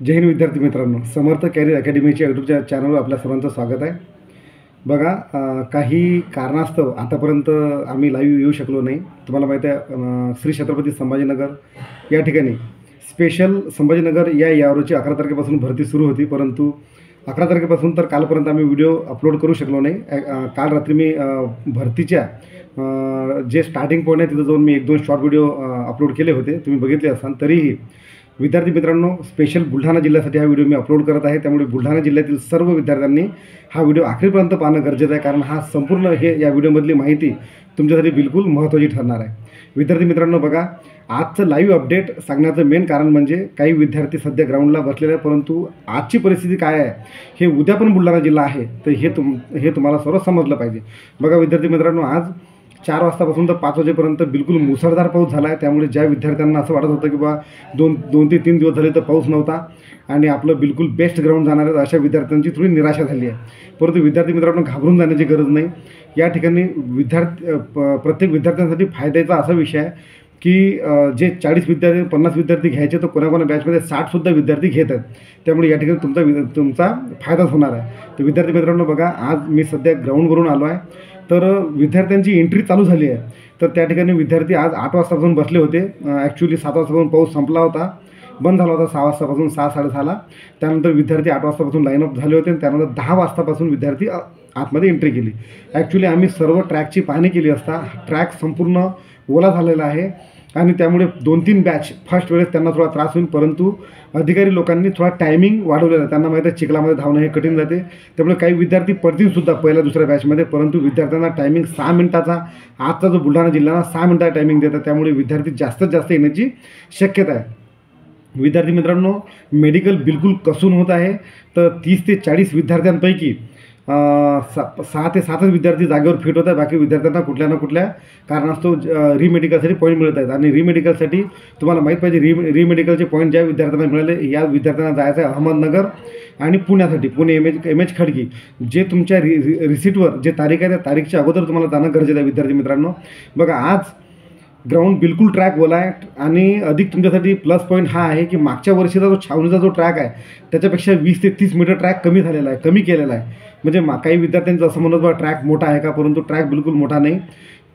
जय हिंद विद्यार्थी मित्रांनो, समर्थ कॅरियर अकॅडमीच्या यूट्यूबच्या चॅनलवर आपल्या सर्वांचं स्वागत आहे. बघा, काही कारणास्तव आतापर्यंत आम्ही लाईव्ह येऊ शकलो नाही. तुम्हाला माहिती आहे, श्री छत्रपती संभाजीनगर या ठिकाणी स्पेशल संभाजीनगर यावरची 11 तारखेपासून भरती सुरू होती, परंतु 11 तारखेपासून तर कालपर्यंत आम्ही व्हिडिओ अपलोड करू शकलो नाही. काल रात्री मी भरतीच्या जे स्टार्टिंग पॉईंट आहे तिथं जाऊन मी 1-2 शॉर्ट व्हिडिओ अपलोड केले होते, तुम्ही बघितले असाल. तरीही विद्यार्थी मित्रांनो, स्पेशल बुलढाणा जिल्ह्यासाठी हा व्हिडिओ मी अपलोड करत आहे. त्यामुळे बुलढाणा जिल्ह्यातील सर्व विद्यार्थ्यांनी हा व्हिडिओ अखेरपर्यंत पाहणं गरजेचं आहे, कारण हा संपूर्ण या व्हिडिओमधली माहिती तुमच्यासाठी बिलकुल महत्त्वाची ठरणार आहे. विद्यार्थी मित्रांनो, बघा, आजचं लाईव्ह अपडेट सांगण्याचं मेन कारण म्हणजे काही विद्यार्थी सध्या ग्राउंडला बसलेले आहे, परंतु आजची परिस्थिती काय आहे हे उद्या पण बुलढाणा जिल्हा आहे, तर हे तुम्हाला सर्व समजलं पाहिजे. बघा विद्यार्थी मित्रांनो, आज 4 वाजतापासून तर 5 वाजेपर्यंत बिलकुल मुसळधार पाऊस झाला आहे. त्यामुळे ज्या विद्यार्थ्यांना असं वाटत होतं की बा 2 ते 3 दिवस झाले तर पाऊस नव्हता आणि आपलं बिलकुल बेस्ट ग्राउंड जाणार आहे, अशा विद्यार्थ्यांची थोडी निराशा झाली आहे. परंतु विद्यार्थी मित्रांनो, घाबरून जाण्याची गरज नाही. या ठिकाणी प्रत्येक विद्यार्थ्यांसाठी फायद्याचा असा विषय आहे की जे 40 विद्यार्थी 50 विद्यार्थी घ्यायचे, तर कोणाकोणा बॅचमध्ये 60सुद्धा विद्यार्थी घेत आहेत. त्यामुळे या ठिकाणी तुमचा फायदाच होणार आहे. तर विद्यार्थी मित्रांनो, बघा, आज मी सध्या ग्राउंडवरून आलो आहे, तर विद्यार्थ्यांची एंट्री चालू झाली आहे. तर त्या ठिकाणी विद्यार्थी आज 8 वाजतापासून बसले होते. ॲक्च्युली 7 वाजतापासून पाऊस संपला होता, बंद झाला होता 6 वाजतापासून, 6-6:30ला. त्यानंतर विद्यार्थी 8 वाजतापासून लाईनअप झाले होते आणि त्यानंतर 10 वाजतापासून विद्यार्थी आतमध्ये एंट्री केली. ॲक्च्युली आम्ही सर्व ट्रॅकची पाहणी केली असता ट्रॅक संपूर्ण ओला झालेला आहे आणि त्यामुळे 2-3 बॅच फर्स्ट वेळेस त्यांना थोडा त्रास होईल, परंतु अधिकारी लोकांनी थोडा टायमिंग वाढवलेला आहे. त्यांना माहिती आहे चिखलामध्ये धावणं हे कठीण जाते, त्यामुळे काही विद्यार्थी पडतीलसुद्धा पहिल्या दुसऱ्या बॅचमध्ये, परंतु विद्यार्थ्यांना टायमिंग 6 मिनिटाचा, आजचा जो बुलढाणा जिल्ह्याला 6 मिनिटाचा टायमिंग देतात, त्यामुळे विद्यार्थी जास्तीत जास्त येण्याची शक्यता आहे. विद्यार्थी मित्रांनो, मेडिकल बिलकुल कसून होत आहे. तर 30 ते 40 विद्यार्थ्यांपैकी 6 ते 7च विद्यार्थी जागेवर फिट होत आहे. बाकी विद्यार्थ्यांना कुठल्या ना कुठल्या कारणास्तव रिमेडिकलसाठी पॉईंट मिळत आहेत. आणि रिमेडिकलसाठी तुम्हाला माहीत पाहिजे, रिमेडिकलचे पॉईंट ज्या विद्यार्थ्यांना मिळाले, या विद्यार्थ्यांना जायचं आहे अहमदनगर आणि पुण्यासाठी, पुणे एम एच खडकी. जे तुमच्या रिसिटवर जे तारीख आहे त्या तारीखच्या अगोदर तुम्हाला जाणं गरजेचं आहे. विद्यार्थी मित्रांनो, बघा, आज ग्राउंड बिलकुल ट्रॅक ओला आहे आणि अधिक तुमच्यासाठी प्लस पॉईंट हा आहे की मागच्या वर्षीचा जो छावणीचा जो ट्रॅक आहे त्याच्यापेक्षा 20 ते 30 मीटर ट्रॅक कमी झालेला आहे, कमी केलेला आहे. म्हणजे काही विद्यार्थ्यांचं असं म्हणत बा ट्रॅक मोठा आहे का, परंतु ट्रॅक बिलकुल मोठा नाही,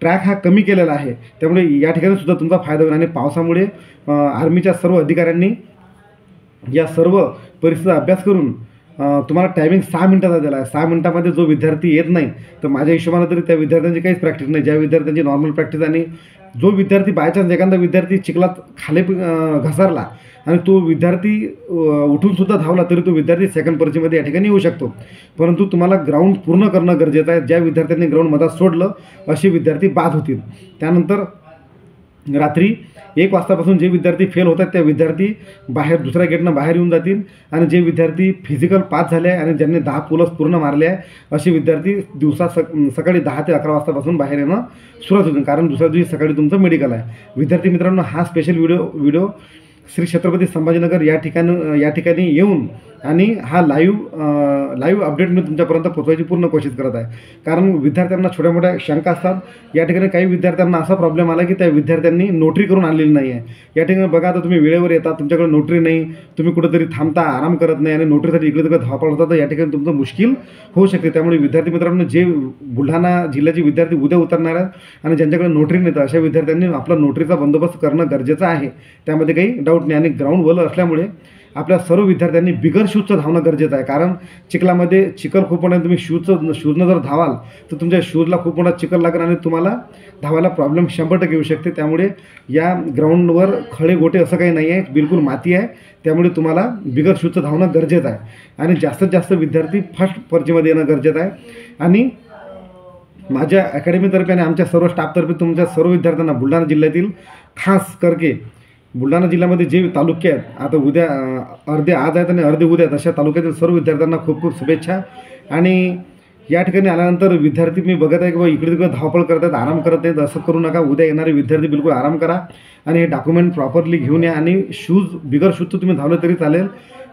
ट्रॅक हा कमी केलेला आहे. त्यामुळे या ठिकाणी सुद्धा तुमचा फायदा होईल. आणि पावसामुळे आर्मीच्या सर्व अधिकाऱ्यांनी या सर्व परिस्थितीचा अभ्यास करून तुम्हाला टायमिंग 6 मिनिटाचा दिला आहे. 6 मिनिटामध्ये जो विद्यार्थी येत नाही, तर माझ्या हिशोबानं तरी त्या विद्यार्थ्यांची काहीच प्रॅक्टिस नाही. ज्या विद्यार्थ्यांची नॉर्मल प्रॅक्टिस, आणि जो विद्यार्थी बायचान्स एखादा विद्यार्थी चिखलात खाली घसरला आणि तो विद्यार्थी उठूनसुद्धा धावला, तरी तो विद्यार्थी सेकंड पर्चीमध्ये या ठिकाणी येऊ शकतो. परंतु तुम्हाला ग्राउंड पूर्ण करणं गरजेचं आहे. ज्या विद्यार्थ्यांनी ग्राउंड मधात सोडलं असे विद्यार्थी बाद होतील. त्यानंतर रात्री 1 वाजतापासून जे विद्यार्थी फेल होतात त्या विद्यार्थी बाहेर दुसऱ्या गेटनं बाहेर येऊन जातील. आणि जे विद्यार्थी फिजिकल पास झाले आहे आणि ज्यांनी 10 पुलस पूर्ण मारले आहे असे विद्यार्थी सकाळी 10 ते 11 वाजतापासून बाहेर येणं सुरुवात होतील, कारण दुसऱ्या दिवशी सकाळी तुमचं मेडिकल आहे. विद्यार्थी मित्रांनो, हा स्पेशल व्हिडिओ श्री छत्रपती संभाजीनगर या ठिकाणी येऊन आणि हा लाईव्ह अपडेट मी तुमच्यापर्यंत पोहोचवायची पूर्ण कोशिश करत आहे. कारण विद्यार्थ्यांना छोट्या मोठ्या शंका असतात. या ठिकाणी काही विद्यार्थ्यांना असा प्रॉब्लेम आला की त्या विद्यार्थ्यांनी नोटरी करून आणलेली नाही आहे. या ठिकाणी बघा, आता तुम्ही वेळेवर येता, तुमच्याकडे नोटरी नाही, तुम्ही कुठेतरी थांबता, आराम करत नाही आणि नोटरीसाठी इकडे तिकडे धावपळ होता, तर या ठिकाणी तुमचं मुश्किल होऊ शकते. त्यामुळे विद्यार्थी मित्रांनो, जे बुलढाणा जिल्ह्याचे विद्यार्थी उद्या उतरणार आहेत आणि ज्यांच्याकडे नोटरी नाही, तर अशा विद्यार्थ्यांनी आपला नोटरीचा बंदोबस्त करणं गरजेचं आहे. त्यामध्ये काही डाऊट नाही. आणि ग्राउंड वलं असल्यामुळे आपल्या सर्व विद्यार्थ्यांनी बिगर शूजचं धावणं गरजेचं आहे, कारण चिखलामध्ये चिखल खूप मोठा, तुम्ही शूजनं जर धावाल तर तुमच्या शूजला खूप मोठा चिखल लागेल आणि तुम्हाला धावायला प्रॉब्लेम 100% येऊ शकते. त्यामुळे या ग्राउंडवर खडे गोटे असं काही नाही आहे, बिलकुल माती आहे. त्यामुळे तुम्हाला बिगर शूजचं धावणं गरजेचं आहे. आणि जास्तीत जास्त विद्यार्थी फर्स्ट पर्चीमध्ये येणं गरजेचं आहे. आणि माझ्या अकॅडमीतर्फे आणि आमच्या सर्व स्टाफतर्फे तुमच्या सर्व विद्यार्थ्यांना बुलढाणा जिल्ह्यातील खास करके बुलढाणा जिल्ह्यामध्ये जे तालुके आहेत, आता उद्या अर्धे आज आहेत आणि अर्धे उद्या आहेत, अशा तालुक्यातील सर्व विद्यार्थ्यांना खूप खूप शुभेच्छा. आणि या ठिकाणी आल्यानंतर विद्यार्थी मी बघत आहे की बाबा इकडे तिकडे धावपळ करत आहेत, आराम करत नाहीत. असं करू नका. उद्या येणारे विद्यार्थी बिलकुल आराम करा आणि हे डॉक्युमेंट प्रॉपरली घेऊन या. आणि बिगर शूजचं तुम्ही धावलं तरी चालेल,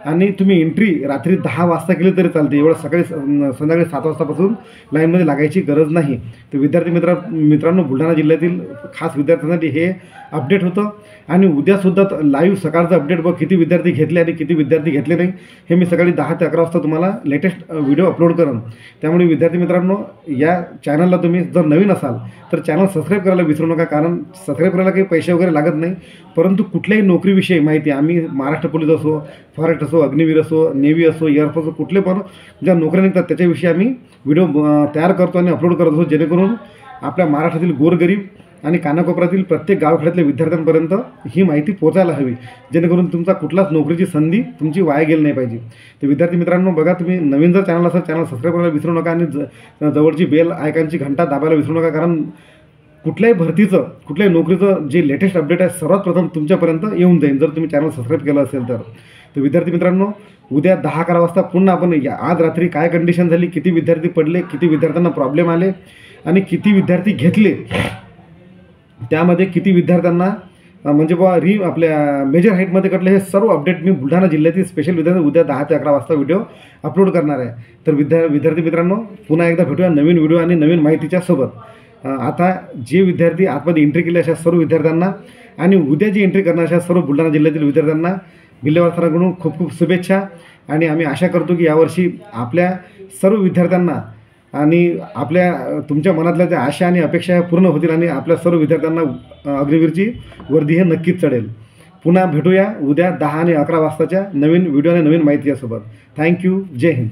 आणि तुम्ही एंट्री रात्री 10 वाजता केली तरी चालते. एवढं सकाळी संध्याकाळी 7 वाजतापासून लाईनमध्ये लागायची गरज नाही. तर विद्यार्थी मित्रांनो, बुलढाणा जिल्ह्यातील खास विद्यार्थ्यांसाठी हे अपडेट होतं. आणि उद्यासुद्धा लाईव्ह सकाळचं अपडेट बघ, किती विद्यार्थी घेतले आणि किती विद्यार्थी घेतले नाही हे मी सकाळी 10 ते 11 वाजता तुम्हाला लेटेस्ट व्हिडिओ अपलोड करेन. त्यामुळे विद्यार्थी मित्रांनो, या चॅनलला तुम्ही जर नवीन असाल तर चॅनल सबस्क्राईब करायला विसरू नका. कारण सबस्क्राईब करायला काही पैसे वगैरे लागत नाही, परंतु कुठल्याही नोकरीविषयी माहिती आम्ही महाराष्ट्र पोलीस असो, फॉरेस्ट असो, अग्निवीर असो, नेव्ही असो, एअरफोर्स असो, कुठले पण ज्या नोकऱ्या निघतात त्याच्याविषयी आम्ही व्हिडिओ तयार करतो आणि अपलोड करत असतो, जेणेकरून आपल्या महाराष्ट्रातील गोरगरीब आणि कानाकोपऱ्यातील प्रत्येक गावखेड्यातल्या विद्यार्थ्यांपर्यंत ही माहिती पोहोचायला हवी, जेणेकरून तुमचा कुठलाच नोकरीची संधी तुमची वाया गेली नाही पाहिजे. तर विद्यार्थी मित्रांनो, बघा, तुम्ही नवीन जर चॅनल असेल चॅनल सबस्क्राईब करायला विसरू नका आणि जवळची बेल आयकॉनची घंटा दाबायला विसरू नका. कारण कुठल्याही भरतीचं, कुठल्याही नोकरीचं जे लेटेस्ट अपडेट आहे सर्वात प्रथम तुमच्यापर्यंत येऊन जाईल जर तुम्ही चॅनल सबस्क्राईब केलं असेल तर. तर विद्यार्थी मित्रांनो, उद्या 10-11 वाजता पुन्हा आपण आज रात्री काय कंडिशन झाली, किती विद्यार्थी पडले, किती विद्यार्थ्यांना प्रॉब्लेम आले आणि किती विद्यार्थी घेतले, त्यामध्ये किती विद्यार्थ्यांना म्हणजे आपल्या मेजर हाईटमध्ये कटले, हे सर्व अपडेट मी बुलढाणा जिल्ह्यातील स्पेशल विद्यार्थी उद्या 10 ते 11 वाजता व्हिडिओ अपलोड करणार आहे. तर विद्यार्थी मित्रांनो, पुन्हा एकदा भेटूया नवीन व्हिडिओ आणि नवीन माहितीच्या सोबत. आता जे विद्यार्थी आतमध्ये एंट्री केली अशा सर्व विद्यार्थ्यांना आणि उद्या जी एंट्री करणार अशा सर्व बुलढाणा जिल्ह्यातील विद्यार्थ्यांना बिल्लेवार सरांकडून खूप खूप शुभेच्छा. आणि आम्ही आशा करतो की यावर्षी आपल्या सर्व विद्यार्थ्यांना आणि तुमच्या मनातल्या ज्या आशा आणि अपेक्षा पूर्ण होतील आणि आपल्या सर्व विद्यार्थ्यांना अग्निवीरची वर्दी हे नक्कीच चढेल. पुन्हा भेटूया उद्या 10 आणि 11 वाजताच्या नवीन व्हिडिओ आणि नवीन माहितीच्यासोबत. थँक्यू. जय हिंद.